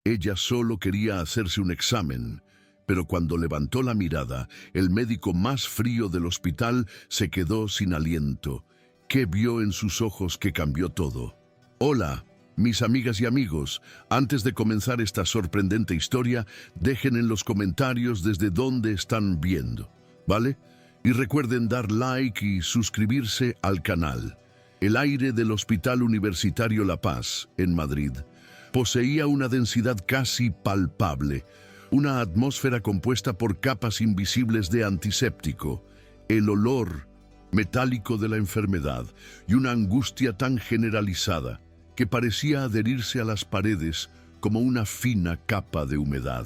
Ella solo quería hacerse un examen, pero cuando levantó la mirada, el médico más frío del hospital se quedó sin aliento. ¿Qué vio en sus ojos que cambió todo? Hola, mis amigas y amigos. Antes de comenzar esta sorprendente historia, dejen en los comentarios desde dónde están viendo, ¿vale? Y recuerden dar like y suscribirse al canal. El aire del Hospital Universitario La Paz, en Madrid, poseía una densidad casi palpable, una atmósfera compuesta por capas invisibles de antiséptico, el olor metálico de la enfermedad y una angustia tan generalizada que parecía adherirse a las paredes como una fina capa de humedad.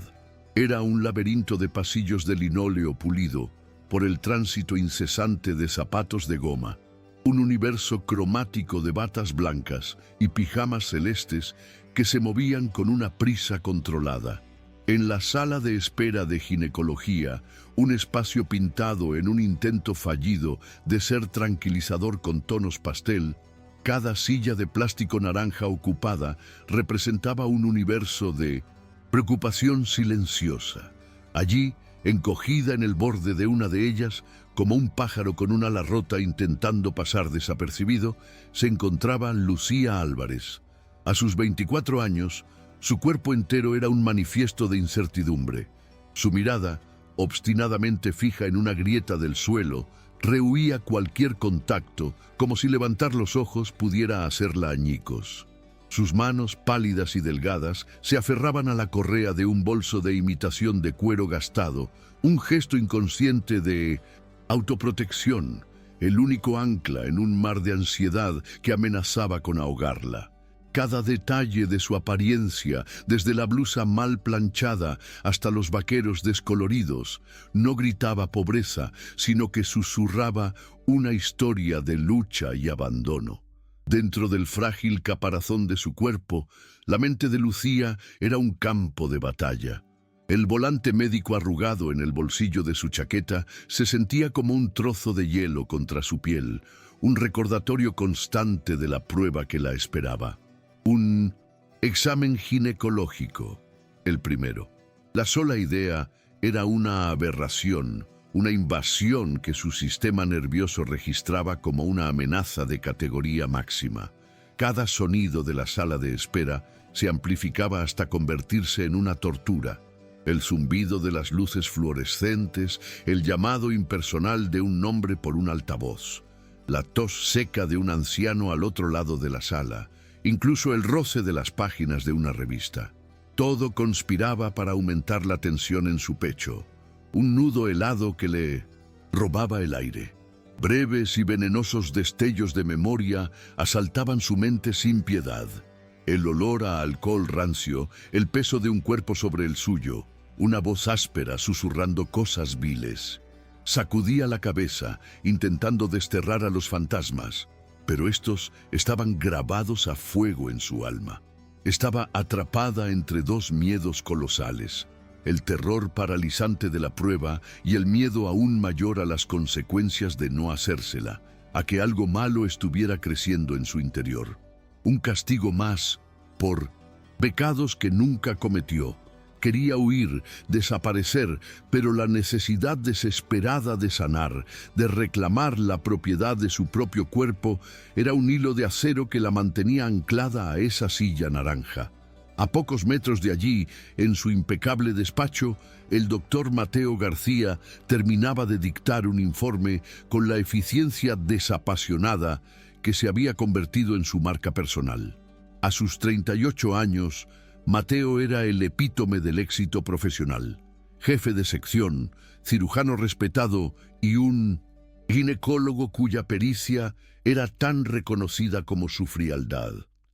Era un laberinto de pasillos de linóleo pulido por el tránsito incesante de zapatos de goma, un universo cromático de batas blancas y pijamas celestes que se movían con una prisa controlada. En la sala de espera de ginecología, un espacio pintado en un intento fallido de ser tranquilizador con tonos pastel, cada silla de plástico naranja ocupada representaba un universo de preocupación silenciosa. Allí, encogida en el borde de una de ellas, como un pájaro con un ala rota intentando pasar desapercibido, se encontraba Lucía Álvarez. A sus 24 años, su cuerpo entero era un manifiesto de incertidumbre. Su mirada, obstinadamente fija en una grieta del suelo, rehuía cualquier contacto, como si levantar los ojos pudiera hacerla añicos. Sus manos, pálidas y delgadas, se aferraban a la correa de un bolso de imitación de cuero gastado, un gesto inconsciente de autoprotección, el único ancla en un mar de ansiedad que amenazaba con ahogarla. Cada detalle de su apariencia, desde la blusa mal planchada hasta los vaqueros descoloridos, no gritaba pobreza, sino que susurraba una historia de lucha y abandono. Dentro del frágil caparazón de su cuerpo, la mente de Lucía era un campo de batalla. El volante médico arrugado en el bolsillo de su chaqueta se sentía como un trozo de hielo contra su piel, un recordatorio constante de la prueba que la esperaba. Un examen ginecológico, el primero. La sola idea era una aberración, una invasión que su sistema nervioso registraba como una amenaza de categoría máxima. Cada sonido de la sala de espera se amplificaba hasta convertirse en una tortura. El zumbido de las luces fluorescentes, el llamado impersonal de un nombre por un altavoz, la tos seca de un anciano al otro lado de la sala, incluso el roce de las páginas de una revista. Todo conspiraba para aumentar la tensión en su pecho, un nudo helado que le robaba el aire. Breves y venenosos destellos de memoria asaltaban su mente sin piedad. El olor a alcohol rancio, el peso de un cuerpo sobre el suyo, una voz áspera susurrando cosas viles. Sacudía la cabeza, intentando desterrar a los fantasmas, pero estos estaban grabados a fuego en su alma. Estaba atrapada entre dos miedos colosales, el terror paralizante de la prueba y el miedo aún mayor a las consecuencias de no hacérsela, a que algo malo estuviera creciendo en su interior. Un castigo más por pecados que nunca cometió. Quería huir, desaparecer, pero la necesidad desesperada de sanar, de reclamar la propiedad de su propio cuerpo, era un hilo de acero que la mantenía anclada a esa silla naranja. A pocos metros de allí, en su impecable despacho, el doctor Mateo García terminaba de dictar un informe con la eficiencia desapasionada que se había convertido en su marca personal. A sus 38 años, Mateo era el epítome del éxito profesional, jefe de sección, cirujano respetado y un ginecólogo cuya pericia era tan reconocida como su frialdad.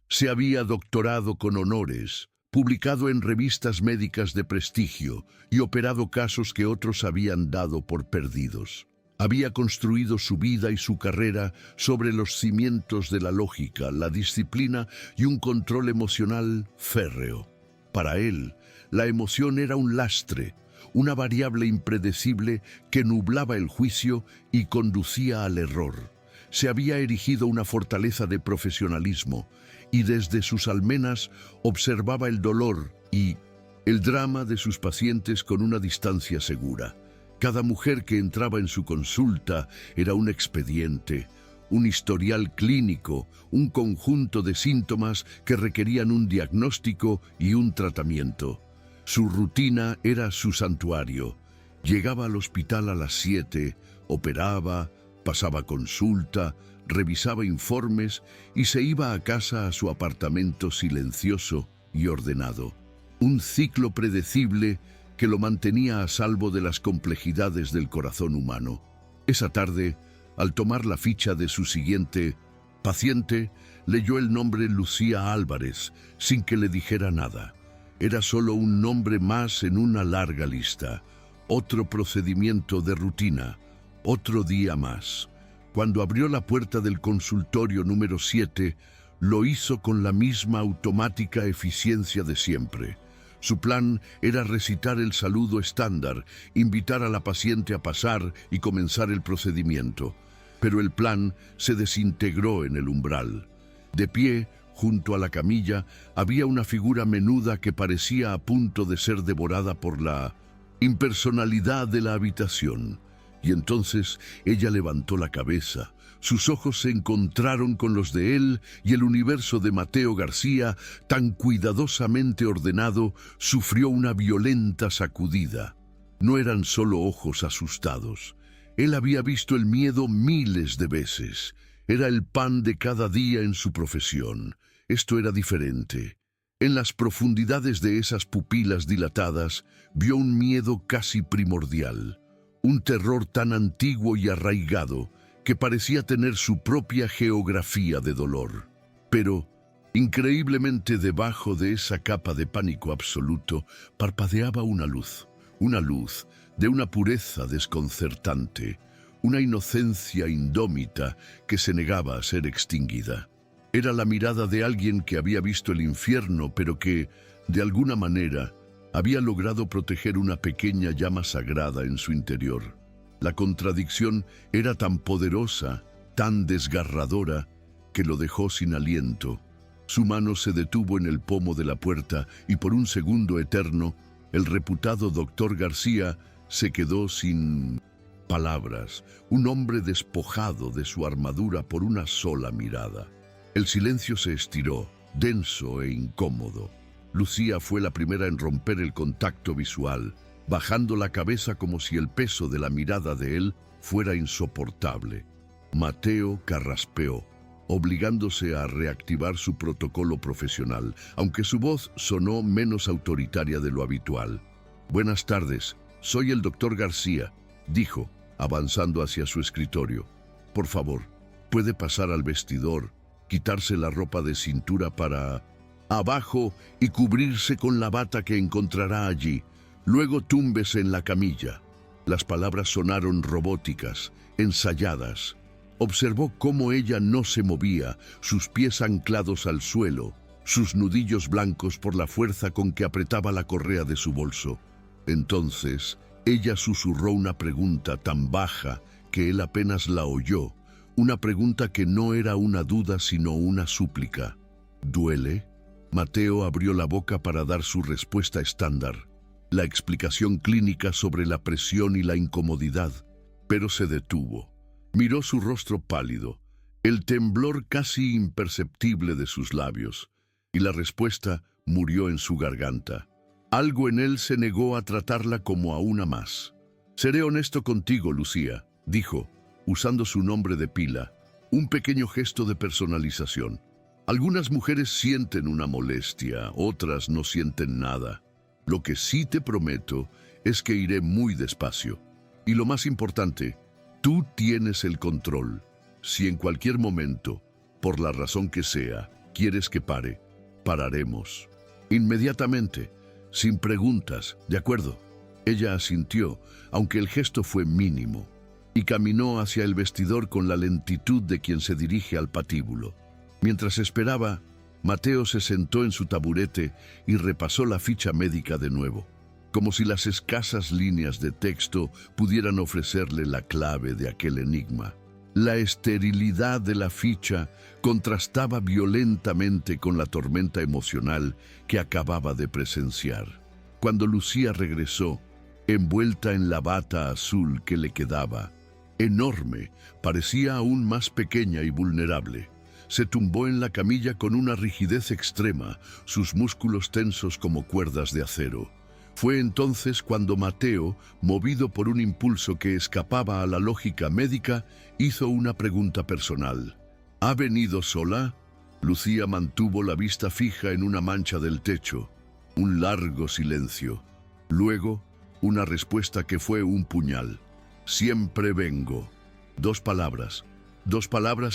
Se había doctorado con honores, publicado en revistas médicas de prestigio y operado casos que otros habían dado por perdidos. Había construido su vida y su carrera sobre los cimientos de la lógica, la disciplina y un control emocional férreo. Para él, la emoción era un lastre, una variable impredecible que nublaba el juicio y conducía al error. Se había erigido una fortaleza de profesionalismo y desde sus almenas observaba el dolor y el drama de sus pacientes con una distancia segura. Cada mujer que entraba en su consulta era un expediente, un historial clínico, un conjunto de síntomas que requerían un diagnóstico y un tratamiento. Su rutina era su santuario. Llegaba al hospital a las 7, operaba, pasaba consulta, revisaba informes y se iba a casa a su apartamento silencioso y ordenado. Un ciclo predecible que lo mantenía a salvo de las complejidades del corazón humano. Esa tarde, al tomar la ficha de su siguiente paciente, leyó el nombre Lucía Álvarez sin que le dijera nada. Era solo un nombre más en una larga lista. Otro procedimiento de rutina, otro día más. Cuando abrió la puerta del consultorio número 7, lo hizo con la misma automática eficiencia de siempre. Su plan era recitar el saludo estándar, invitar a la paciente a pasar y comenzar el procedimiento. Pero el plan se desintegró en el umbral. De pie, junto a la camilla, había una figura menuda que parecía a punto de ser devorada por la impersonalidad de la habitación. Y entonces ella levantó la cabeza. Sus ojos se encontraron con los de él y el universo de Mateo García, tan cuidadosamente ordenado, sufrió una violenta sacudida. No eran solo ojos asustados. Él había visto el miedo miles de veces. Era el pan de cada día en su profesión. Esto era diferente. En las profundidades de esas pupilas dilatadas, vio un miedo casi primordial. Un terror tan antiguo y arraigado que parecía tener su propia geografía de dolor. Pero, increíblemente debajo de esa capa de pánico absoluto, parpadeaba una luz de una pureza desconcertante, una inocencia indómita que se negaba a ser extinguida. Era la mirada de alguien que había visto el infierno, pero que, de alguna manera, había logrado proteger una pequeña llama sagrada en su interior. La contradicción era tan poderosa, tan desgarradora, que lo dejó sin aliento. Su mano se detuvo en el pomo de la puerta y por un segundo eterno, el reputado doctor García se quedó sin palabras, un hombre despojado de su armadura por una sola mirada. El silencio se estiró, denso e incómodo. Lucía fue la primera en romper el contacto visual, bajando la cabeza como si el peso de la mirada de él fuera insoportable. Mateo carraspeó, obligándose a reactivar su protocolo profesional, aunque su voz sonó menos autoritaria de lo habitual. «Buenas tardes, soy el doctor García», dijo, avanzando hacia su escritorio. «Por favor, ¿puede pasar al vestidor, quitarse la ropa de cintura para abajo y cubrirse con la bata que encontrará allí? Luego túmbese en la camilla». Las palabras sonaron robóticas, ensayadas. Observó cómo ella no se movía, sus pies anclados al suelo, sus nudillos blancos por la fuerza con que apretaba la correa de su bolso. Entonces, ella susurró una pregunta tan baja que él apenas la oyó, una pregunta que no era una duda sino una súplica. «¿Duele?». Mateo abrió la boca para dar su respuesta estándar, la explicación clínica sobre la presión y la incomodidad, pero se detuvo. Miró su rostro pálido, el temblor casi imperceptible de sus labios, y la respuesta murió en su garganta. Algo en él se negó a tratarla como a una más. «Seré honesto contigo, Lucía», dijo, usando su nombre de pila, un pequeño gesto de personalización. «Algunas mujeres sienten una molestia, otras no sienten nada. Lo que sí te prometo es que iré muy despacio. Y lo más importante, tú tienes el control. Si en cualquier momento, por la razón que sea, quieres que pare, pararemos. Inmediatamente, sin preguntas, ¿de acuerdo?». Ella asintió, aunque el gesto fue mínimo, y caminó hacia el vestidor con la lentitud de quien se dirige al patíbulo. Mientras esperaba, Mateo se sentó en su taburete y repasó la ficha médica de nuevo, como si las escasas líneas de texto pudieran ofrecerle la clave de aquel enigma. La esterilidad de la ficha contrastaba violentamente con la tormenta emocional que acababa de presenciar. Cuando Lucía regresó, envuelta en la bata azul que le quedaba, enorme, parecía aún más pequeña y vulnerable. Se tumbó en la camilla con una rigidez extrema, sus músculos tensos como cuerdas de acero. Fue entonces cuando Mateo, movido por un impulso que escapaba a la lógica médica, hizo una pregunta personal. ¿Ha venido sola? Lucía mantuvo la vista fija en una mancha del techo. Un largo silencio. Luego, una respuesta que fue un puñal. Siempre vengo. Dos palabras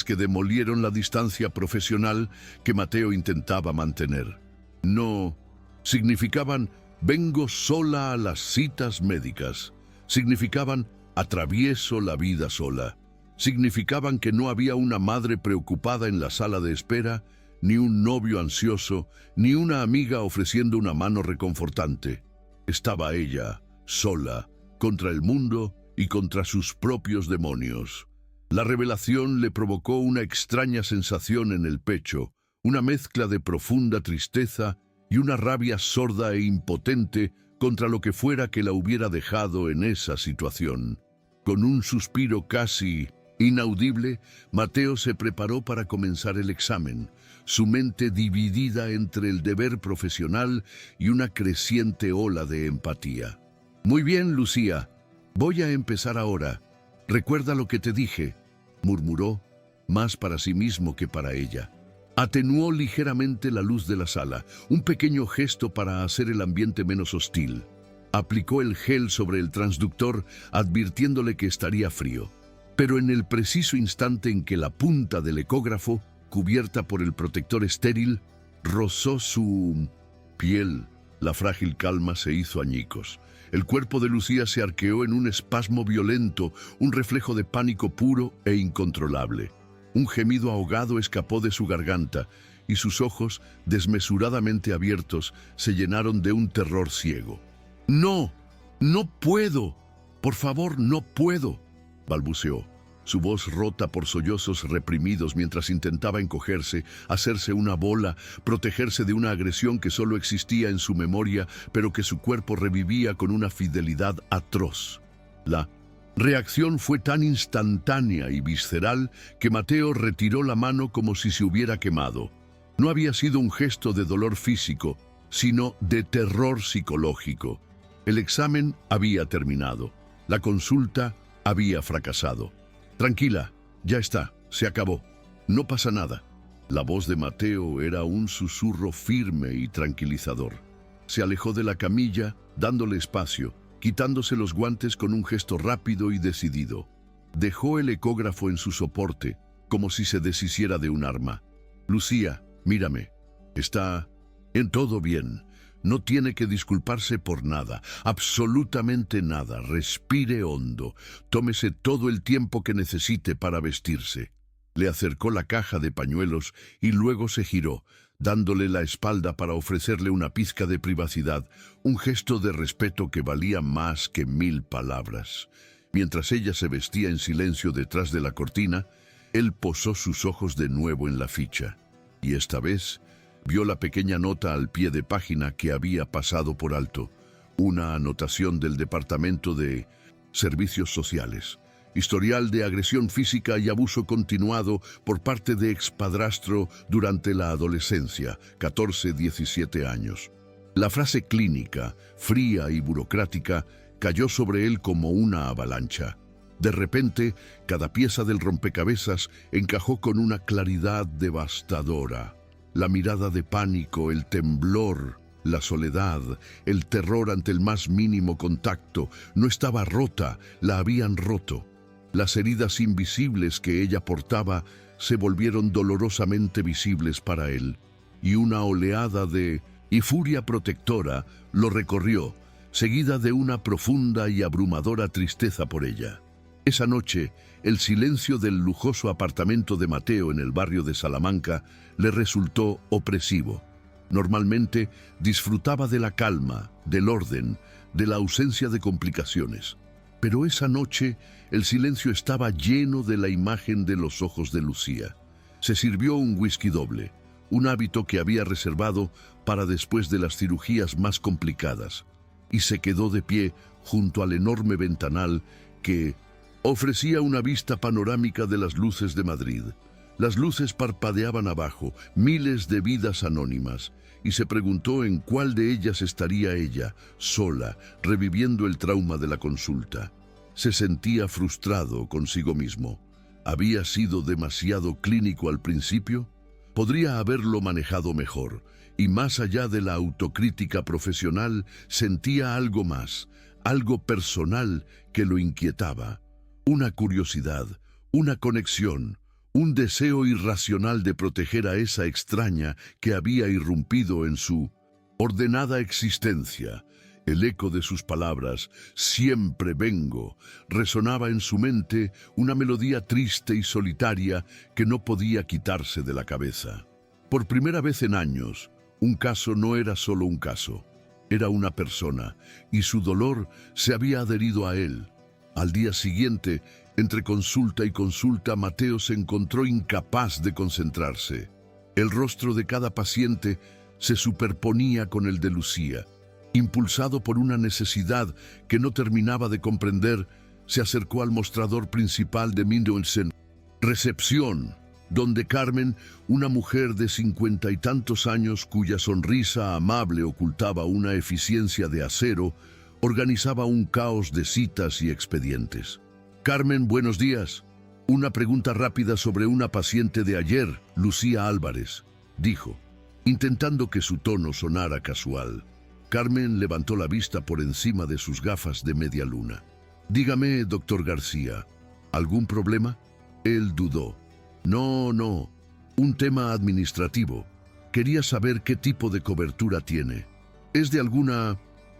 que demolieron la distancia profesional que Mateo intentaba mantener. No, significaban vengo sola a las citas médicas. Significaban atravieso la vida sola. Significaban que no había una madre preocupada en la sala de espera, ni un novio ansioso, ni una amiga ofreciendo una mano reconfortante. Estaba ella, sola, contra el mundo y contra sus propios demonios. La revelación le provocó una extraña sensación en el pecho, una mezcla de profunda tristeza y una rabia sorda e impotente contra lo que fuera que la hubiera dejado en esa situación. Con un suspiro casi inaudible, Mateo se preparó para comenzar el examen, su mente dividida entre el deber profesional y una creciente ola de empatía. «Muy bien, Lucía, voy a empezar ahora. Recuerda lo que te dije», murmuró, más para sí mismo que para ella. Atenuó ligeramente la luz de la sala, un pequeño gesto para hacer el ambiente menos hostil. Aplicó el gel sobre el transductor, advirtiéndole que estaría frío. Pero en el preciso instante en que la punta del ecógrafo, cubierta por el protector estéril, rozó su piel, la frágil calma se hizo añicos. El cuerpo de Lucía se arqueó en un espasmo violento, un reflejo de pánico puro e incontrolable. Un gemido ahogado escapó de su garganta y sus ojos, desmesuradamente abiertos, se llenaron de un terror ciego. «No, no puedo. Por favor, no puedo», balbuceó, su voz rota por sollozos reprimidos mientras intentaba encogerse, hacerse una bola, protegerse de una agresión que solo existía en su memoria, pero que su cuerpo revivía con una fidelidad atroz. La reacción fue tan instantánea y visceral que Mateo retiró la mano como si se hubiera quemado. No había sido un gesto de dolor físico, sino de terror psicológico. El examen había terminado. La consulta había fracasado. «Tranquila, ya está, se acabó. No pasa nada». La voz de Mateo era un susurro firme y tranquilizador. Se alejó de la camilla, dándole espacio, quitándose los guantes con un gesto rápido y decidido. Dejó el ecógrafo en su soporte, como si se deshiciera de un arma. «Lucía, mírame. Está en todo bien. No tiene que disculparse por nada, absolutamente nada. Respire hondo. Tómese todo el tiempo que necesite para vestirse». Le acercó la caja de pañuelos y luego se giró, dándole la espalda para ofrecerle una pizca de privacidad, un gesto de respeto que valía más que 1000 palabras. Mientras ella se vestía en silencio detrás de la cortina, él posó sus ojos de nuevo en la ficha, y esta vez vio la pequeña nota al pie de página que había pasado por alto, una anotación del Departamento de Servicios Sociales. Historial de agresión física y abuso continuado por parte de expadrastro durante la adolescencia, 14-17 años. La frase clínica, fría y burocrática, cayó sobre él como una avalancha. De repente, cada pieza del rompecabezas encajó con una claridad devastadora. La mirada de pánico, el temblor, la soledad, el terror ante el más mínimo contacto, no estaba rota, la habían roto. Las heridas invisibles que ella portaba se volvieron dolorosamente visibles para él, y una oleada de furia protectora lo recorrió, seguida de una profunda y abrumadora tristeza por ella. Esa noche, el silencio del lujoso apartamento de Mateo en el barrio de Salamanca le resultó opresivo. Normalmente disfrutaba de la calma, del orden, de la ausencia de complicaciones. Pero esa noche el silencio estaba lleno de la imagen de los ojos de Lucía. Se sirvió un whisky doble, un hábito que había reservado para después de las cirugías más complicadas, y se quedó de pie junto al enorme ventanal que ofrecía una vista panorámica de las luces de Madrid. Las luces parpadeaban abajo, miles de vidas anónimas, y se preguntó en cuál de ellas estaría ella, sola, reviviendo el trauma de la consulta. Se sentía frustrado consigo mismo. ¿Había sido demasiado clínico al principio? Podría haberlo manejado mejor, y más allá de la autocrítica profesional, sentía algo más, algo personal que lo inquietaba. Una curiosidad, una conexión, un deseo irracional de proteger a esa extraña que había irrumpido en su ordenada existencia. El eco de sus palabras, "siempre vengo", resonaba en su mente, una melodía triste y solitaria que no podía quitarse de la cabeza. Por primera vez en años, un caso no era solo un caso, era una persona, y su dolor se había adherido a él. Al día siguiente, entre consulta y consulta, Mateo se encontró incapaz de concentrarse. El rostro de cada paciente se superponía con el de Lucía. Impulsado por una necesidad que no terminaba de comprender, se acercó al mostrador principal de Mindolsen Recepción, donde Carmen, una mujer de 50 y tantos años cuya sonrisa amable ocultaba una eficiencia de acero, organizaba un caos de citas y expedientes. «Carmen, buenos días. Una pregunta rápida sobre una paciente de ayer, Lucía Álvarez», dijo, intentando que su tono sonara casual. Carmen levantó la vista por encima de sus gafas de media luna. «Dígame, doctor García, ¿algún problema?» Él dudó. No, un tema administrativo. Quería saber qué tipo de cobertura tiene. ¿Es de alguna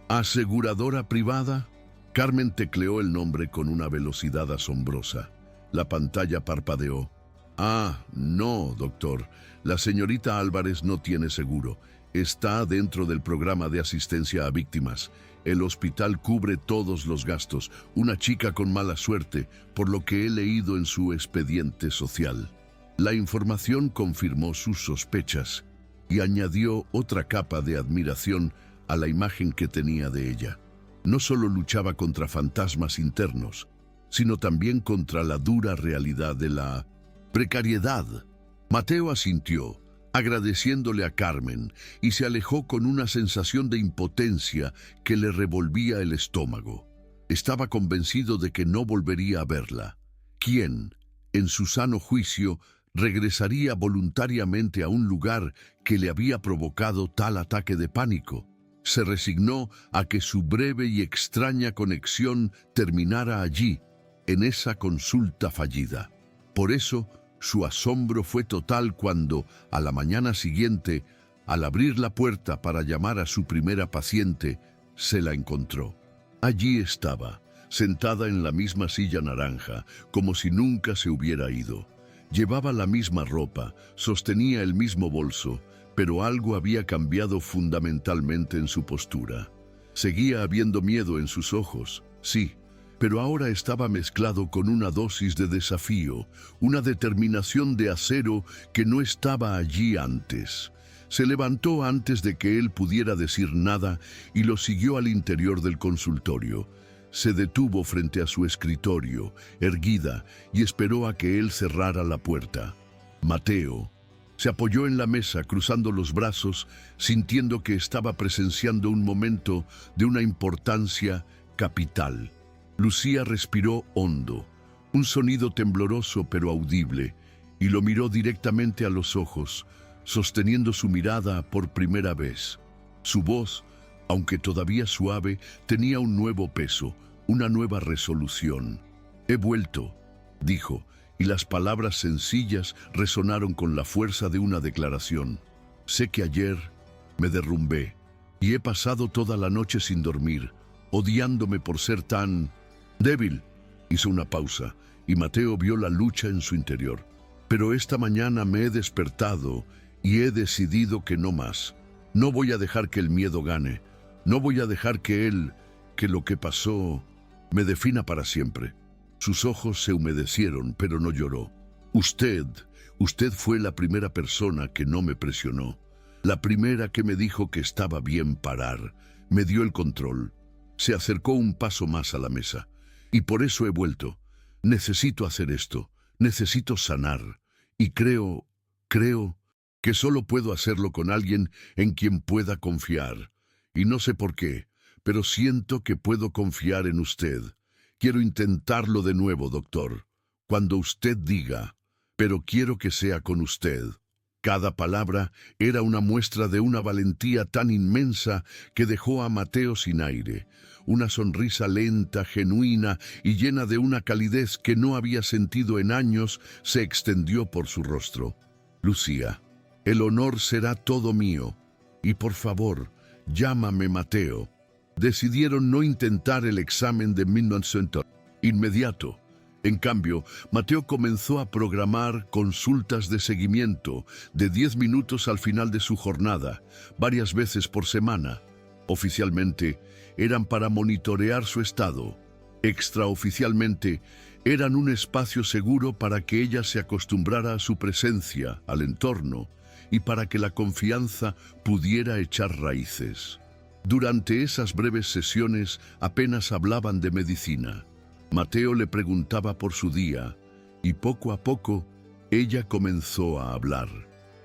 aseguradora privada?» Carmen tecleó el nombre con una velocidad asombrosa. La pantalla parpadeó. «Ah, no, doctor. La señorita Álvarez no tiene seguro. Está dentro del programa de asistencia a víctimas. El hospital cubre todos los gastos. Una chica con mala suerte, por lo que he leído en su expediente social». La información confirmó sus sospechas y añadió otra capa de admiración a la imagen que tenía de ella. No solo luchaba contra fantasmas internos, sino también contra la dura realidad de la precariedad. Mateo asintió, agradeciéndole a Carmen, y se alejó con una sensación de impotencia que le revolvía el estómago. Estaba convencido de que no volvería a verla. ¿Quién, en su sano juicio, regresaría voluntariamente a un lugar que le había provocado tal ataque de pánico? Se resignó a que su breve y extraña conexión terminara allí, en esa consulta fallida. Por eso, su asombro fue total cuando, a la mañana siguiente, al abrir la puerta para llamar a su primera paciente, se la encontró. Allí estaba, sentada en la misma silla naranja, como si nunca se hubiera ido. Llevaba la misma ropa, sostenía el mismo bolso, pero algo había cambiado fundamentalmente en su postura. Seguía habiendo miedo en sus ojos, sí, pero ahora estaba mezclado con una dosis de desafío, una determinación de acero que no estaba allí antes. Se levantó antes de que él pudiera decir nada y lo siguió al interior del consultorio. Se detuvo frente a su escritorio, erguida, y esperó a que él cerrara la puerta. Mateo se apoyó en la mesa, cruzando los brazos, sintiendo que estaba presenciando un momento de una importancia capital. Lucía respiró hondo, un sonido tembloroso pero audible, y lo miró directamente a los ojos, sosteniendo su mirada por primera vez. Su voz, aunque todavía suave, tenía un nuevo peso, una nueva resolución. «He vuelto», dijo, y las palabras sencillas resonaron con la fuerza de una declaración. «Sé que ayer me derrumbé y he pasado toda la noche sin dormir, odiándome por ser tan débil». Hizo una pausa y Mateo vio la lucha en su interior. «Pero esta mañana me he despertado y he decidido que no más. No voy a dejar que el miedo gane. No voy a dejar que lo que pasó me defina para siempre. Sus ojos se humedecieron, pero no lloró. Usted fue la primera persona que no me presionó. La primera que me dijo que estaba bien parar. Me dio el control. Se acercó un paso más a la mesa. Y por eso he vuelto. Necesito hacer esto. Necesito sanar. Y creo que solo puedo hacerlo con alguien en quien pueda confiar. Y no sé por qué, pero siento que puedo confiar en usted. Quiero intentarlo de nuevo, doctor. Cuando usted diga, pero quiero que sea con usted. Cada palabra era una muestra de una valentía tan inmensa que dejó a Mateo sin aire. Una sonrisa lenta, genuina y llena de una calidez que no había sentido en años se extendió por su rostro. Lucía, el honor será todo mío. Y por favor, llámame Mateo. Decidieron no intentar el examen de Midnight Center inmediato. En cambio, Mateo comenzó a programar consultas de seguimiento de 10 minutos al final de su jornada, varias veces por semana. Oficialmente, eran para monitorear su estado. Extraoficialmente, eran un espacio seguro para que ella se acostumbrara a su presencia, al entorno, y para que la confianza pudiera echar raíces. Durante esas breves sesiones apenas hablaban de medicina. Mateo le preguntaba por su día, y poco a poco ella comenzó a hablar.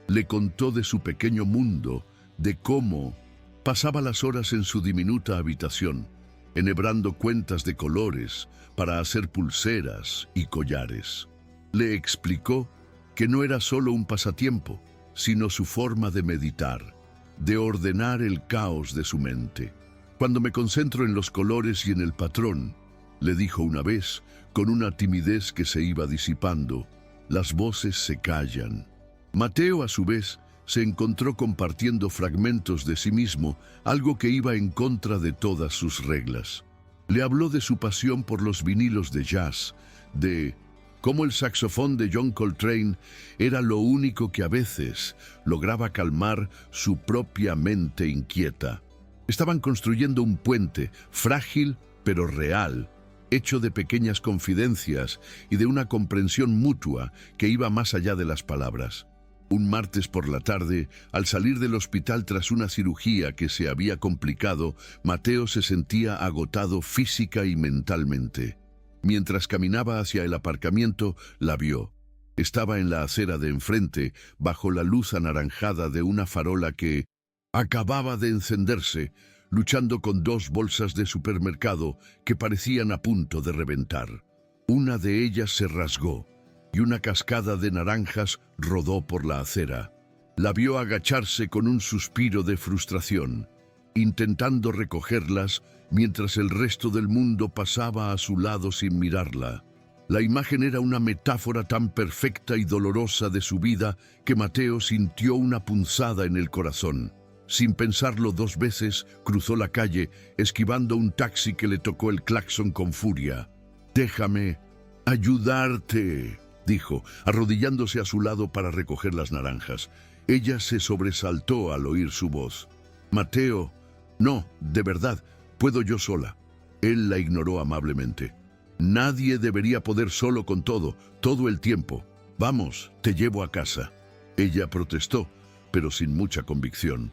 Le contó de su pequeño mundo, de cómo pasaba las horas en su diminuta habitación, enhebrando cuentas de colores para hacer pulseras y collares. Le explicó que no era solo un pasatiempo, sino su forma de meditar, de ordenar el caos de su mente. Cuando me concentro en los colores y en el patrón, le dijo una vez, con una timidez que se iba disipando, las voces se callan. Mateo, a su vez, se encontró compartiendo fragmentos de sí mismo, algo que iba en contra de todas sus reglas. Le habló de su pasión por los vinilos de jazz, de cómo el saxofón de John Coltrane era lo único que a veces lograba calmar su propia mente inquieta. Estaban construyendo un puente, frágil pero real, hecho de pequeñas confidencias y de una comprensión mutua que iba más allá de las palabras. Un martes por la tarde, al salir del hospital tras una cirugía que se había complicado, Mateo se sentía agotado física y mentalmente. Mientras caminaba hacia el aparcamiento, la vio. Estaba en la acera de enfrente, bajo la luz anaranjada de una farola que acababa de encenderse, luchando con 2 bolsas de supermercado que parecían a punto de reventar. Una de ellas se rasgó y una cascada de naranjas rodó por la acera. La vio agacharse con un suspiro de frustración, intentando recogerlas mientras el resto del mundo pasaba a su lado sin mirarla. La imagen era una metáfora tan perfecta y dolorosa de su vida que Mateo sintió una punzada en el corazón. Sin pensarlo 2 veces, cruzó la calle, esquivando un taxi que le tocó el claxon con furia. «Déjame ayudarte», dijo, arrodillándose a su lado para recoger las naranjas. Ella se sobresaltó al oír su voz. «Mateo, no, de verdad, puedo yo sola». Él la ignoró amablemente. «Nadie debería poder solo con todo el tiempo. Vamos, te llevo a casa». Ella protestó, pero sin mucha convicción.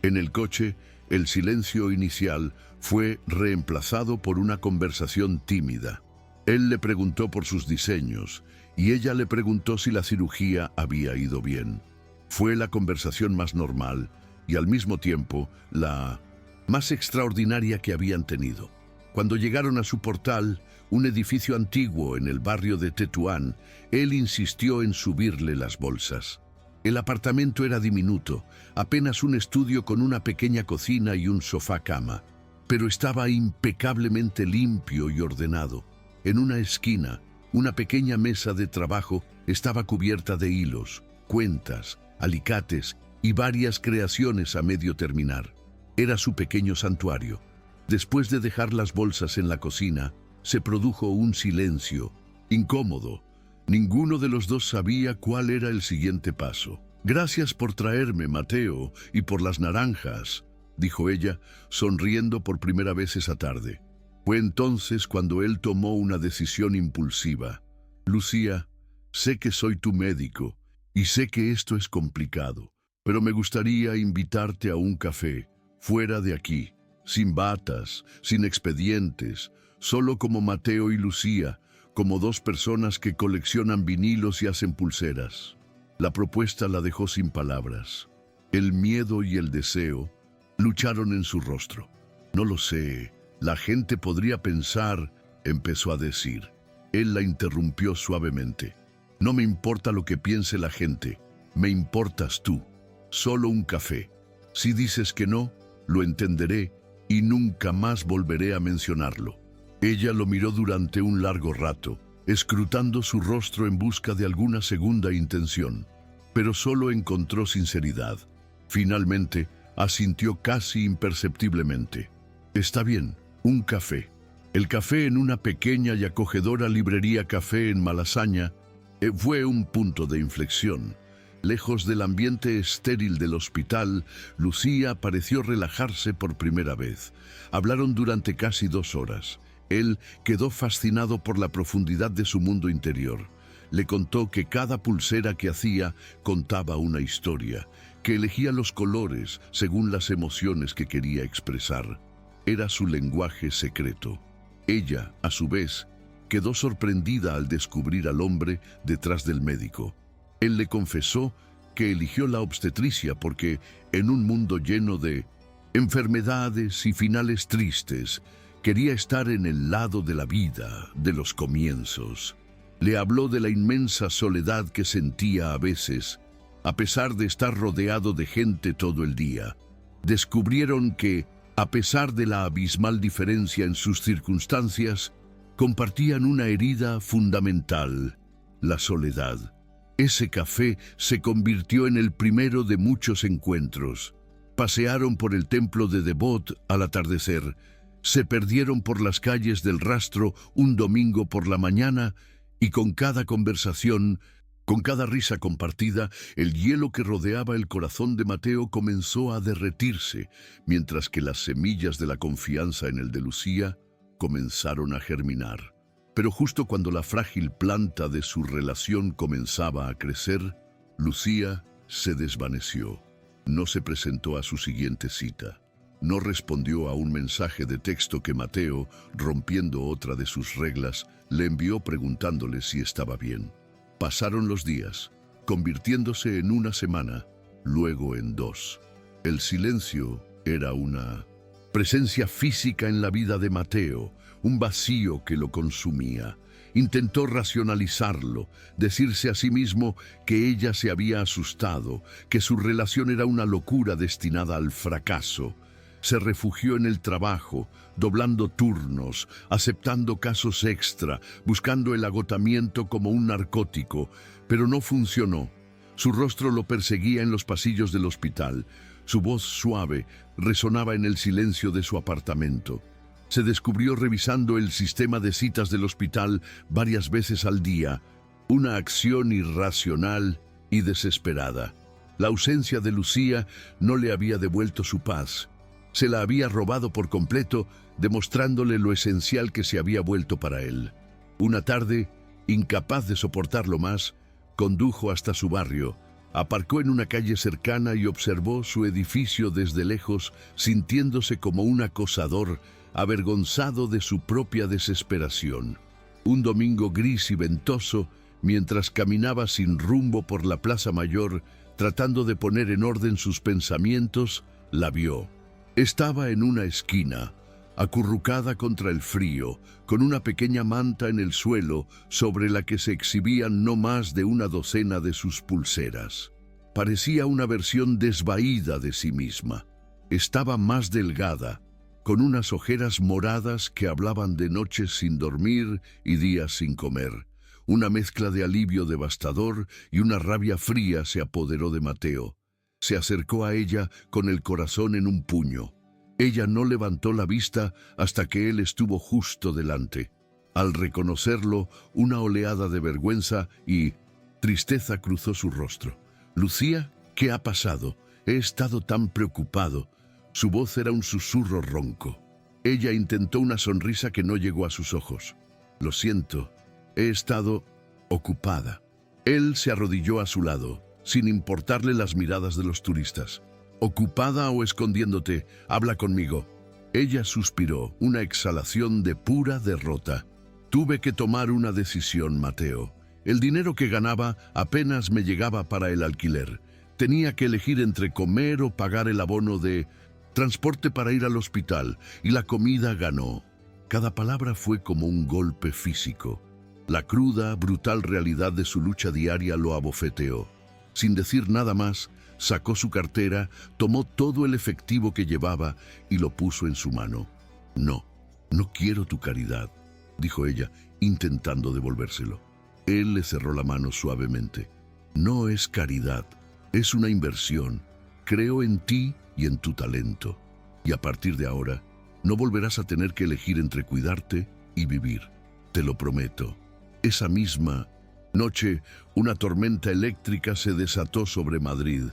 En el coche, el silencio inicial fue reemplazado por una conversación tímida. Él le preguntó por sus diseños y ella le preguntó si la cirugía había ido bien. Fue la conversación más normal y al mismo tiempo la más extraordinaria que habían tenido. Cuando llegaron a su portal, un edificio antiguo en el barrio de Tetuán, él insistió en subirle las bolsas. El apartamento era diminuto, apenas un estudio con una pequeña cocina y un sofá-cama, pero estaba impecablemente limpio y ordenado. En una esquina, una pequeña mesa de trabajo estaba cubierta de hilos, cuentas, alicates y varias creaciones a medio terminar. Era su pequeño santuario. Después de dejar las bolsas en la cocina, se produjo un silencio, incómodo. Ninguno de los dos sabía cuál era el siguiente paso. «Gracias por traerme, Mateo, y por las naranjas», dijo ella, sonriendo por primera vez esa tarde. Fue entonces cuando él tomó una decisión impulsiva. Lucía, sé que soy tu médico y sé que esto es complicado, pero me gustaría invitarte a un café, fuera de aquí, sin batas, sin expedientes, solo como Mateo y Lucía, como dos personas que coleccionan vinilos y hacen pulseras. La propuesta la dejó sin palabras. El miedo y el deseo lucharon en su rostro. No lo sé, la gente podría pensar, empezó a decir. Él la interrumpió suavemente. No me importa lo que piense la gente, me importas tú. Solo un café. Si dices que no, lo entenderé y nunca más volveré a mencionarlo. Ella lo miró durante un largo rato, escrutando su rostro en busca de alguna segunda intención, pero solo encontró sinceridad. Finalmente, asintió casi imperceptiblemente. Está bien, un café. El café en una pequeña y acogedora librería Café en Malasaña fue un punto de inflexión. Lejos del ambiente estéril del hospital, Lucía pareció relajarse por primera vez. Hablaron durante casi 2 horas. Él quedó fascinado por la profundidad de su mundo interior. Le contó que cada pulsera que hacía contaba una historia, que elegía los colores según las emociones que quería expresar. Era su lenguaje secreto. Ella, a su vez, quedó sorprendida al descubrir al hombre detrás del médico. Él le confesó que eligió la obstetricia porque, en un mundo lleno de enfermedades y finales tristes, quería estar en el lado de la vida, de los comienzos. Le habló de la inmensa soledad que sentía a veces, a pesar de estar rodeado de gente todo el día. Descubrieron que, a pesar de la abismal diferencia en sus circunstancias, compartían una herida fundamental, la soledad. Ese café se convirtió en el primero de muchos encuentros. Pasearon por el templo de Devot al atardecer, se perdieron por las calles del Rastro un domingo por la mañana y con cada conversación, con cada risa compartida, el hielo que rodeaba el corazón de Mateo comenzó a derretirse, mientras que las semillas de la confianza en el de Lucía comenzaron a germinar. Pero justo cuando la frágil planta de su relación comenzaba a crecer, Lucía se desvaneció. No se presentó a su siguiente cita. No respondió a un mensaje de texto que Mateo, rompiendo otra de sus reglas, le envió preguntándole si estaba bien. Pasaron los días, convirtiéndose en una semana, luego en 2. El silencio era una presencia física en la vida de Mateo, un vacío que lo consumía. Intentó racionalizarlo, decirse a sí mismo que ella se había asustado, que su relación era una locura destinada al fracaso. Se refugió en el trabajo, doblando turnos, aceptando casos extra, buscando el agotamiento como un narcótico, pero no funcionó. Su rostro lo perseguía en los pasillos del hospital. Su voz suave resonaba en el silencio de su apartamento. Se descubrió revisando el sistema de citas del hospital varias veces al día, una acción irracional y desesperada. La ausencia de Lucía no le había devuelto su paz. Se la había robado por completo, demostrándole lo esencial que se había vuelto para él. Una tarde, incapaz de soportarlo más, condujo hasta su barrio, aparcó en una calle cercana y observó su edificio desde lejos, sintiéndose como un acosador, avergonzado de su propia desesperación. Un domingo gris y ventoso, mientras caminaba sin rumbo por la Plaza Mayor, tratando de poner en orden sus pensamientos, la vio. Estaba en una esquina, acurrucada contra el frío, con una pequeña manta en el suelo sobre la que se exhibían no más de una docena de sus pulseras. Parecía una versión desvaída de sí misma. Estaba más delgada, con unas ojeras moradas que hablaban de noches sin dormir y días sin comer. Una mezcla de alivio devastador y una rabia fría se apoderó de Mateo. Se acercó a ella con el corazón en un puño. Ella no levantó la vista hasta que él estuvo justo delante. Al reconocerlo, una oleada de vergüenza y tristeza cruzó su rostro. «Lucía, ¿qué ha pasado? He estado tan preocupado». Su voz era un susurro ronco. Ella intentó una sonrisa que no llegó a sus ojos. Lo siento, he estado ocupada. Él se arrodilló a su lado, sin importarle las miradas de los turistas. ¿Ocupada o escondiéndote? Habla conmigo. Ella suspiró, una exhalación de pura derrota. Tuve que tomar una decisión, Mateo. El dinero que ganaba apenas me llegaba para el alquiler. Tenía que elegir entre comer o pagar el abono de transporte para ir al hospital, y la comida ganó. Cada palabra fue como un golpe físico. La cruda, brutal realidad de su lucha diaria lo abofeteó. Sin decir nada más, sacó su cartera, tomó todo el efectivo que llevaba y lo puso en su mano. No, no quiero tu caridad, dijo ella, intentando devolvérselo. Él le cerró la mano suavemente. No es caridad, es una inversión. Creo en ti y en tu talento. Y a partir de ahora, no volverás a tener que elegir entre cuidarte y vivir. Te lo prometo. Esa misma noche, una tormenta eléctrica se desató sobre Madrid.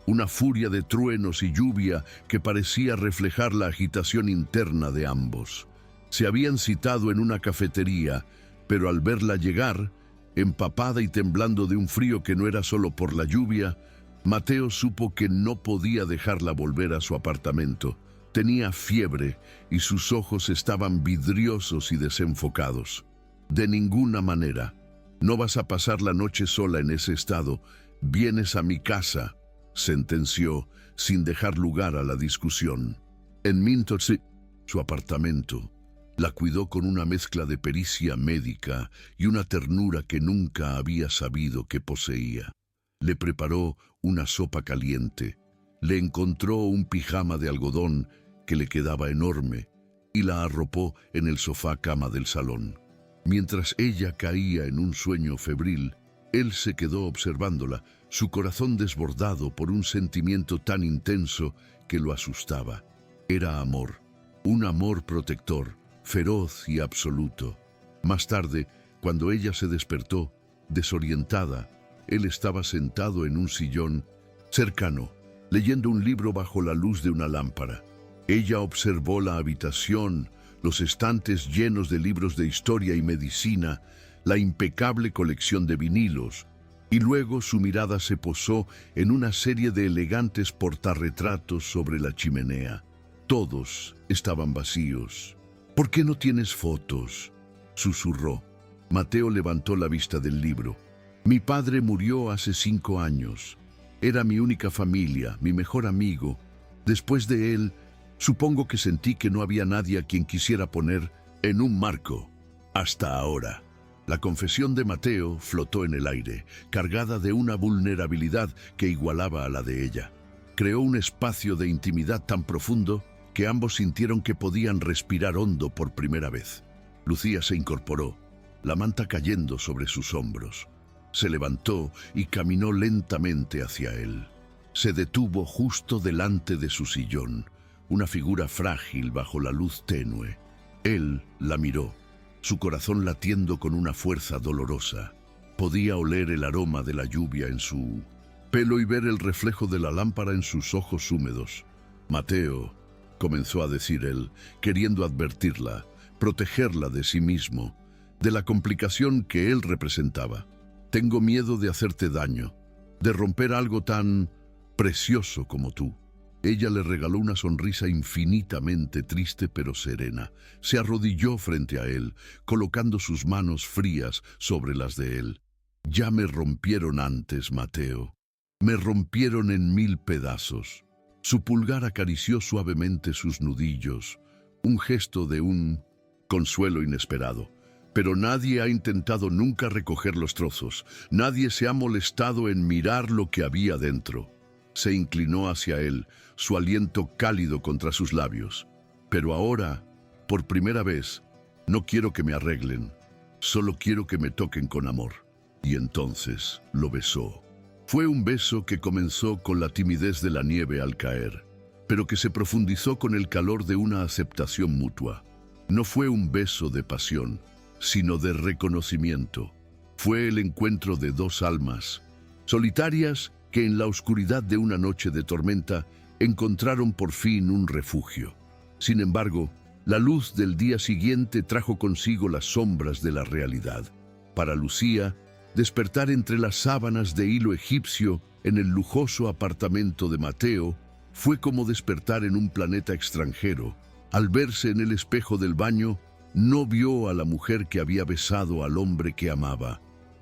Una furia de truenos y lluvia que parecía reflejar la agitación interna de ambos. Se habían citado en una cafetería, pero al verla llegar, empapada y temblando de un frío que no era solo por la lluvia, Mateo supo que no podía dejarla volver a su apartamento. Tenía fiebre y sus ojos estaban vidriosos y desenfocados. De ninguna manera. No vas a pasar la noche sola en ese estado. Vienes a mi casa, sentenció, sin dejar lugar a la discusión. En Mintotsy, su apartamento, la cuidó con una mezcla de pericia médica y una ternura que nunca había sabido que poseía. Le preparó una sopa caliente, le encontró un pijama de algodón que le quedaba enorme y la arropó en el sofá cama del salón. Mientras ella caía en un sueño febril, él se quedó observándola, su corazón desbordado por un sentimiento tan intenso que lo asustaba. Era amor, un amor protector, feroz y absoluto. Más tarde, cuando ella se despertó, desorientada, él estaba sentado en un sillón cercano, leyendo un libro bajo la luz de una lámpara. Ella observó la habitación, los estantes llenos de libros de historia y medicina, la impecable colección de vinilos, y luego su mirada se posó en una serie de elegantes portarretratos sobre la chimenea. Todos estaban vacíos. ¿Por qué no tienes fotos?, susurró. Mateo levantó la vista del libro. Mi padre murió hace 5 años. Era mi única familia, mi mejor amigo. Después de él, supongo que sentí que no había nadie a quien quisiera poner en un marco. Hasta ahora. La confesión de Mateo flotó en el aire, cargada de una vulnerabilidad que igualaba a la de ella. Creó un espacio de intimidad tan profundo que ambos sintieron que podían respirar hondo por primera vez. Lucía se incorporó, la manta cayendo sobre sus hombros. Se levantó y caminó lentamente hacia él. Se detuvo justo delante de su sillón, una figura frágil bajo la luz tenue. Él la miró, su corazón latiendo con una fuerza dolorosa. Podía oler el aroma de la lluvia en su pelo y ver el reflejo de la lámpara en sus ojos húmedos. Mateo, comenzó a decir él, queriendo advertirla, protegerla de sí mismo, de la complicación que él representaba. Tengo miedo de hacerte daño, de romper algo tan precioso como tú. Ella le regaló una sonrisa infinitamente triste pero serena. Se arrodilló frente a él, colocando sus manos frías sobre las de él. Ya me rompieron antes, Mateo. Me rompieron en 1000 pedazos. Su pulgar acarició suavemente sus nudillos, un gesto de un consuelo inesperado. Pero nadie ha intentado nunca recoger los trozos. Nadie se ha molestado en mirar lo que había dentro. Se inclinó hacia él, su aliento cálido contra sus labios. Pero ahora, por primera vez, no quiero que me arreglen. Solo quiero que me toquen con amor. Y entonces lo besó. Fue un beso que comenzó con la timidez de la nieve al caer, pero que se profundizó con el calor de una aceptación mutua. No fue un beso de pasión, sino de reconocimiento. Fue el encuentro de 2 almas, solitarias que en la oscuridad de una noche de tormenta encontraron por fin un refugio. Sin embargo, La luz del día siguiente trajo consigo las sombras de la realidad. Para Lucía, despertar entre las sábanas de hilo egipcio en el lujoso apartamento de Mateo fue como despertar en un planeta extranjero. Al verse en el espejo del baño, no vio a la mujer que había besado al hombre que amaba.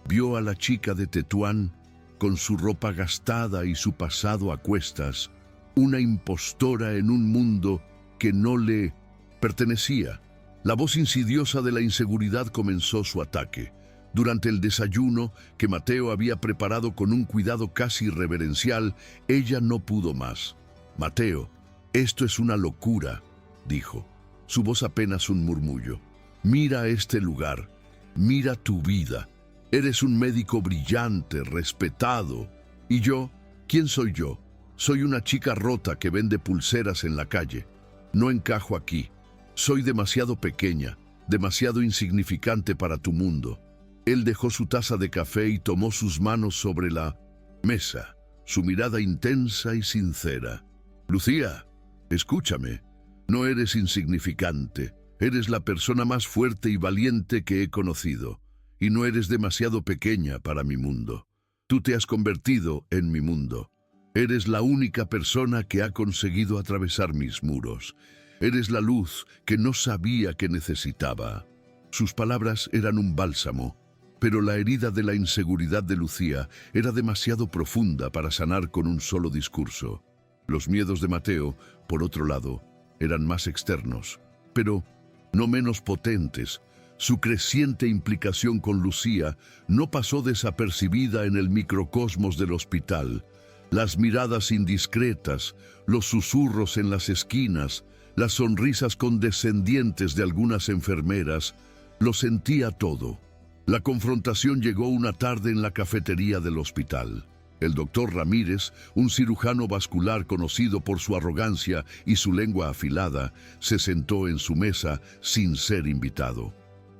Vio a la chica de Tetuán, con su ropa gastada y su pasado a cuestas, una impostora en un mundo que no le pertenecía. La voz insidiosa de la inseguridad comenzó su ataque. Durante el desayuno, que Mateo había preparado con un cuidado casi reverencial, ella no pudo más. «Mateo, esto es una locura», dijo, su voz apenas un murmullo. «Mira este lugar, mira tu vida. Eres un médico brillante, respetado. ¿Y yo? ¿Quién soy yo? Soy una chica rota que vende pulseras en la calle. No encajo aquí. Soy demasiado pequeña, demasiado insignificante para tu mundo». Él dejó su taza de café y tomó sus manos sobre la mesa, su mirada intensa y sincera. «Lucía, escúchame. No eres insignificante. Eres la persona más fuerte y valiente que he conocido. Y no eres demasiado pequeña para mi mundo. Tú te has convertido en mi mundo. Eres la única persona que ha conseguido atravesar mis muros. Eres la luz que no sabía que necesitaba». Sus palabras eran un bálsamo, pero la herida de la inseguridad de Lucía era demasiado profunda para sanar con un solo discurso. Los miedos de Mateo, por otro lado, eran más externos, pero no menos potentes. Su creciente implicación con Lucía no pasó desapercibida en el microcosmos del hospital. Las miradas indiscretas, los susurros en las esquinas, las sonrisas condescendientes de algunas enfermeras, lo sentía todo. La confrontación llegó una tarde en la cafetería del hospital. El doctor Ramírez, un cirujano vascular conocido por su arrogancia y su lengua afilada, se sentó en su mesa sin ser invitado.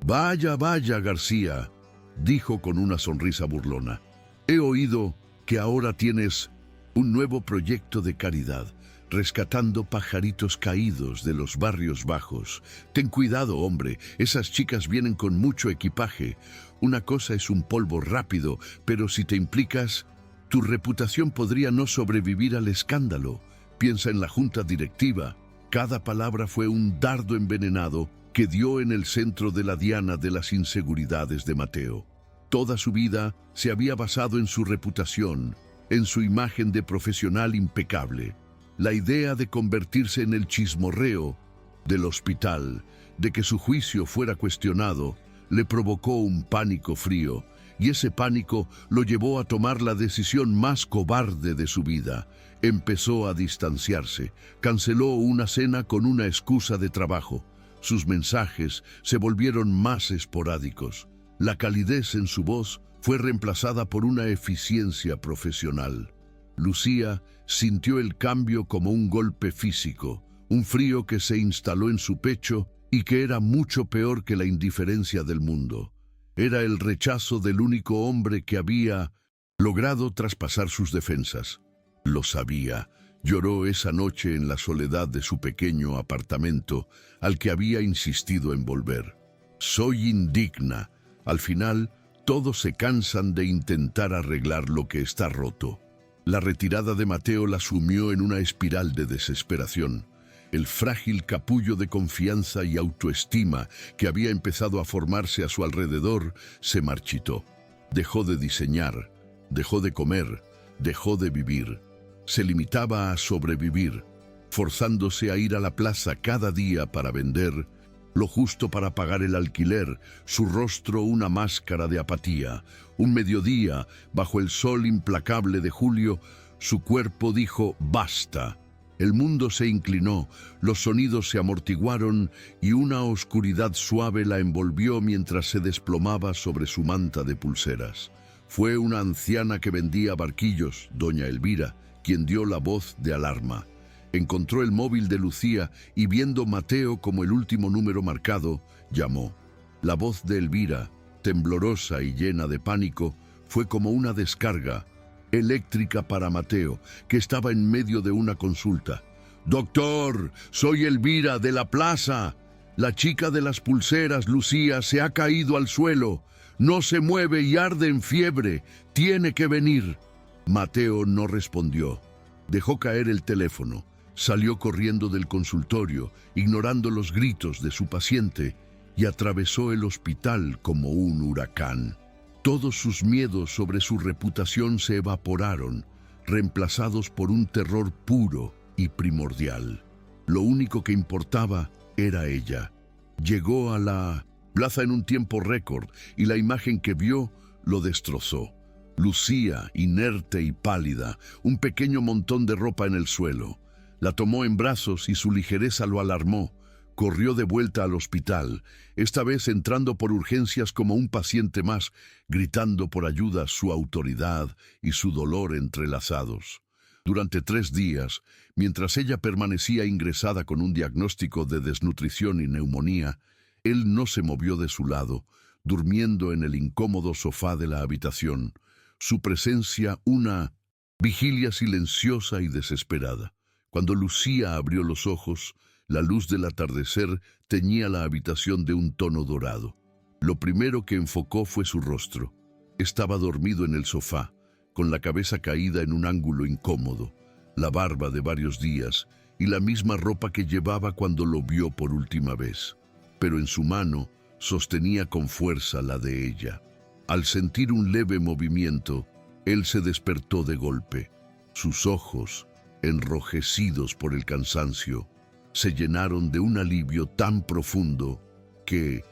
«Vaya, vaya, García», dijo con una sonrisa burlona. «He oído que ahora tienes un nuevo proyecto de caridad, rescatando pajaritos caídos de los barrios bajos. Ten cuidado, hombre, esas chicas vienen con mucho equipaje. Una cosa es un polvo rápido, pero si te implicas, tu reputación podría no sobrevivir al escándalo. Piensa en la junta directiva». Cada palabra fue un dardo envenenado que dio en el centro de la diana de las inseguridades de Mateo. Toda su vida se había basado en su reputación, en su imagen de profesional impecable. La idea de convertirse en el chismorreo del hospital, de que su juicio fuera cuestionado, le provocó un pánico frío, y ese pánico lo llevó a tomar la decisión más cobarde de su vida. Empezó a distanciarse, canceló una cena con una excusa de trabajo. Sus mensajes se volvieron más esporádicos. La calidez en su voz fue reemplazada por una eficiencia profesional. Lucía sintió el cambio como un golpe físico, un frío que se instaló en su pecho y que era mucho peor que la indiferencia del mundo. Era el rechazo del único hombre que había logrado traspasar sus defensas. Lo sabía. Lloró esa noche en la soledad de su pequeño apartamento al que había insistido en volver. «Soy indigna. Al final, todos se cansan de intentar arreglar lo que está roto». La retirada de Mateo la sumió en una espiral de desesperación. El frágil capullo de confianza y autoestima que había empezado a formarse a su alrededor se marchitó. Dejó de diseñar, dejó de comer, dejó de vivir. Se limitaba a sobrevivir, forzándose a ir a la plaza cada día para vender lo justo para pagar el alquiler, su rostro una máscara de apatía. Un mediodía, bajo el sol implacable de julio, su cuerpo dijo «basta». El mundo se inclinó, los sonidos se amortiguaron y una oscuridad suave la envolvió mientras se desplomaba sobre su manta de pulseras. Fue una anciana que vendía barquillos, doña Elvira, quien dio la voz de alarma. Encontró el móvil de Lucía y viendo Mateo como el último número marcado, llamó. La voz de Elvira, temblorosa y llena de pánico, fue como una descarga eléctrica para Mateo, que estaba en medio de una consulta. «Doctor, soy Elvira de la plaza». La chica de las pulseras, Lucía, se ha caído al suelo. No se mueve y arde en fiebre. Tiene que venir. Mateo no respondió. Dejó caer el teléfono. Salió corriendo del consultorio, ignorando los gritos de su paciente, y atravesó el hospital como un huracán. Todos sus miedos sobre su reputación se evaporaron, reemplazados por un terror puro y primordial. Lo único que importaba era ella. Llegó a la plaza en un tiempo récord y la imagen que vio lo destrozó. Lucía, inerte y pálida, un pequeño montón de ropa en el suelo. La tomó en brazos y su ligereza lo alarmó. Corrió de vuelta al hospital, esta vez entrando por urgencias como un paciente más, gritando por ayuda su autoridad y su dolor entrelazados. Durante 3 días, mientras ella permanecía ingresada con un diagnóstico de desnutrición y neumonía, él no se movió de su lado, durmiendo en el incómodo sofá de la habitación. Su presencia una vigilia silenciosa y desesperada. Cuando Lucía abrió los ojos, la luz del atardecer teñía la habitación de un tono dorado. Lo primero que enfocó fue su rostro. Estaba dormido en el sofá, con la cabeza caída en un ángulo incómodo, la barba de varios días y la misma ropa que llevaba cuando lo vio por última vez. Pero en su mano sostenía con fuerza la de ella. Al sentir un leve movimiento, él se despertó de golpe. Sus ojos, enrojecidos por el cansancio, se llenaron de un alivio tan profundo que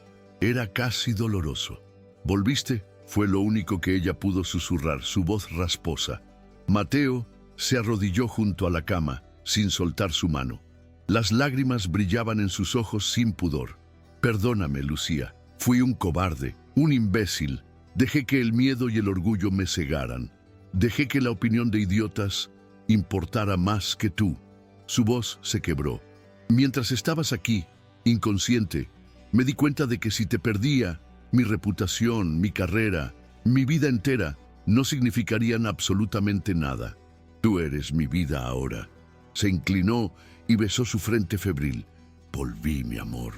era casi doloroso. ¿Volviste? Fue lo único que ella pudo susurrar, su voz rasposa. Mateo se arrodilló junto a la cama, sin soltar su mano. Las lágrimas brillaban en sus ojos sin pudor. Perdóname, Lucía. Fui un cobarde, un imbécil. Dejé que el miedo y el orgullo me cegaran. Dejé que la opinión de idiotas importara más que tú. Su voz se quebró. Mientras estabas aquí, inconsciente, me di cuenta de que si te perdía, mi reputación, mi carrera, mi vida entera, no significarían absolutamente nada. Tú eres mi vida ahora. Se inclinó y besó su frente febril. Volví, mi amor.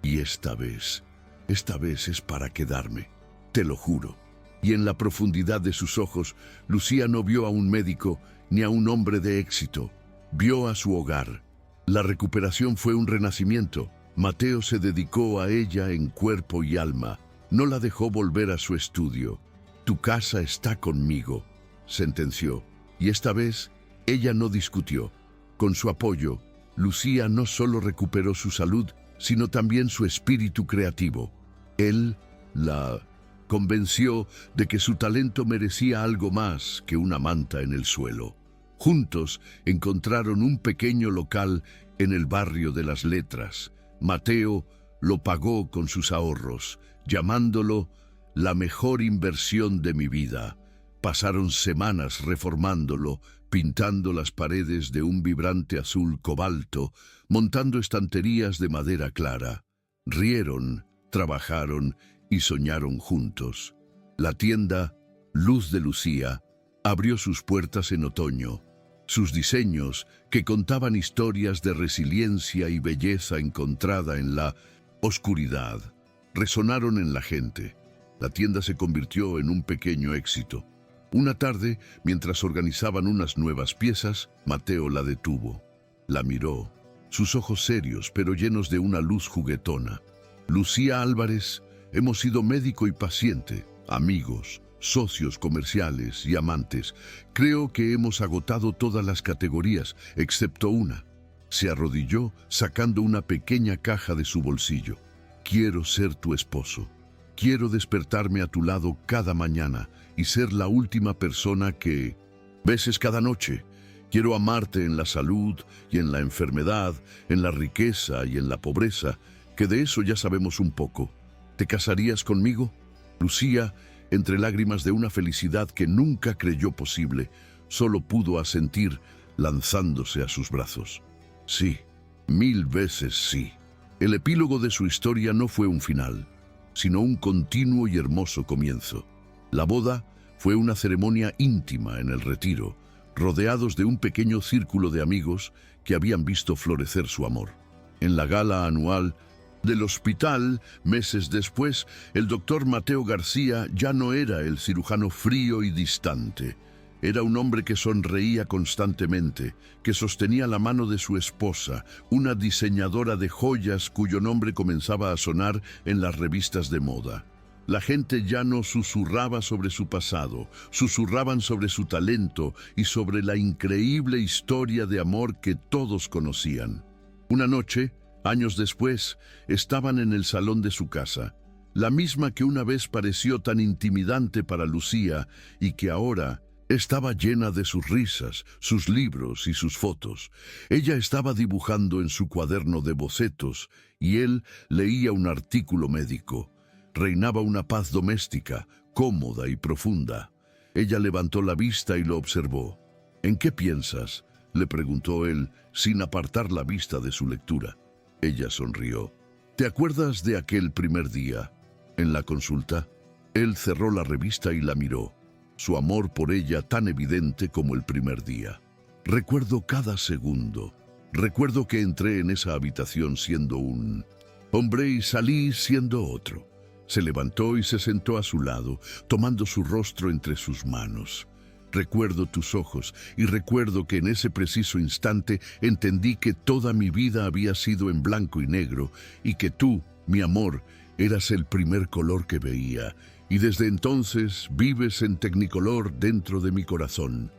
Y esta vez es para quedarme. Te lo juro. Y en la profundidad de sus ojos, Lucía no vio a un médico ni a un hombre de éxito. Vio a su hogar. La recuperación fue un renacimiento. Mateo se dedicó a ella en cuerpo y alma. No la dejó volver a su estudio. Tu casa está conmigo, sentenció. Y esta vez, ella no discutió. Con su apoyo, Lucía no solo recuperó su salud, sino también su espíritu creativo. Él la convenció de que su talento merecía algo más que una manta en el suelo. Juntos encontraron un pequeño local en el barrio de las Letras. Mateo lo pagó con sus ahorros, llamándolo la mejor inversión de mi vida. Pasaron semanas reformándolo, pintando las paredes de un vibrante azul cobalto, montando estanterías de madera clara. Rieron, trabajaron y soñaron juntos. La tienda Luz de Lucía abrió sus puertas en otoño. Sus diseños, que contaban historias de resiliencia y belleza encontrada en la oscuridad, resonaron en la gente. La tienda se convirtió en un pequeño éxito. Una tarde, mientras organizaban unas nuevas piezas, Mateo la detuvo. La miró, sus ojos serios pero llenos de una luz juguetona. Lucía Álvarez, hemos sido médico y paciente, amigos, socios comerciales y amantes. Creo que hemos agotado todas las categorías, excepto una. Se arrodilló, sacando una pequeña caja de su bolsillo. Quiero ser tu esposo. Quiero despertarme a tu lado cada mañana y ser la última persona que beses cada noche. Quiero amarte en la salud y en la enfermedad, en la riqueza y en la pobreza, que de eso ya sabemos un poco. ¿Te casarías conmigo? Lucía, entre lágrimas de una felicidad que nunca creyó posible, solo pudo asentir, lanzándose a sus brazos. Sí, 1000 veces sí. El epílogo de su historia no fue un final, sino un continuo y hermoso comienzo. La boda fue una ceremonia íntima en el retiro, rodeados de un pequeño círculo de amigos que habían visto florecer su amor. En la gala anual, Del hospital, meses después, el doctor Mateo García ya no era el cirujano frío y distante. Era un hombre que sonreía constantemente, que sostenía la mano de su esposa, una diseñadora de joyas cuyo nombre comenzaba a sonar en las revistas de moda. La gente ya no susurraba sobre su pasado, susurraban sobre su talento y sobre la increíble historia de amor que todos conocían. Una noche, años después, estaban en el salón de su casa, la misma que una vez pareció tan intimidante para Lucía y que ahora estaba llena de sus risas, sus libros y sus fotos. Ella estaba dibujando en su cuaderno de bocetos y él leía un artículo médico. Reinaba una paz doméstica, cómoda y profunda. Ella levantó la vista y lo observó. «¿En qué piensas?», le preguntó él, sin apartar la vista de su lectura. Ella sonrió. «¿Te acuerdas de aquel primer día, en la consulta?». Él cerró la revista y la miró. Su amor por ella tan evidente como el primer día. «Recuerdo cada segundo. Recuerdo que entré en esa habitación siendo un hombre y salí siendo otro». Se levantó y se sentó a su lado, tomando su rostro entre sus manos. «Recuerdo tus ojos y recuerdo que en ese preciso instante entendí que toda mi vida había sido en blanco y negro y que tú, mi amor, eras el primer color que veía. Y desde entonces vives en Tecnicolor dentro de mi corazón».